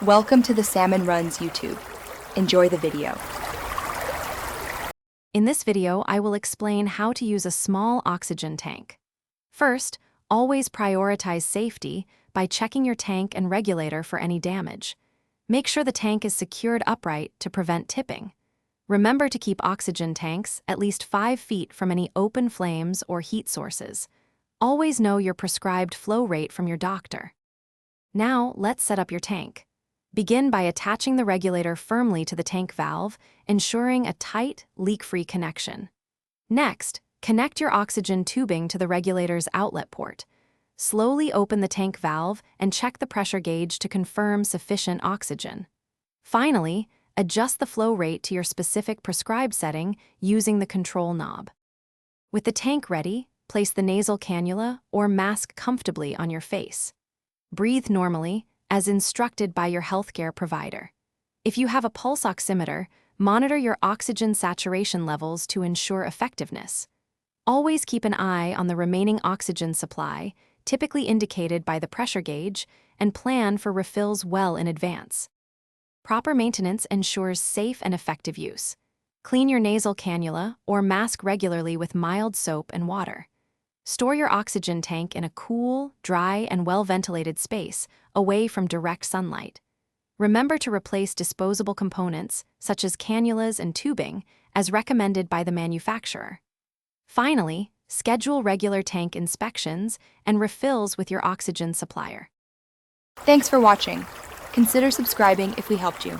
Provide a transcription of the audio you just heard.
Welcome to the Salmon Runs YouTube. Enjoy the video. In this video, I will explain how to use a small oxygen tank. First, always prioritize safety by checking your tank and regulator for any damage. Make sure the tank is secured upright to prevent tipping. Remember to keep oxygen tanks at least 5 feet from any open flames or heat sources. Always know your prescribed flow rate from your doctor. Now, let's set up your tank. Begin by attaching the regulator firmly to the tank valve, ensuring a tight, leak-free connection. Next, connect your oxygen tubing to the regulator's outlet port. Slowly open the tank valve and check the pressure gauge to confirm sufficient oxygen. Finally, adjust the flow rate to your specific prescribed setting using the control knob. With the tank ready, place the nasal cannula or mask comfortably on your face. Breathe normally, as instructed by your healthcare provider. If you have a pulse oximeter, monitor your oxygen saturation levels to ensure effectiveness. Always keep an eye on the remaining oxygen supply, typically indicated by the pressure gauge, and plan for refills well in advance. Proper maintenance ensures safe and effective use. Clean your nasal cannula or mask regularly with mild soap and water. Store your oxygen tank in a cool, dry, and well-ventilated space, away from direct sunlight. Remember to replace disposable components, such as cannulas and tubing, as recommended by the manufacturer. Finally, schedule regular tank inspections and refills with your oxygen supplier. Thanks for watching. Consider subscribing if we helped you.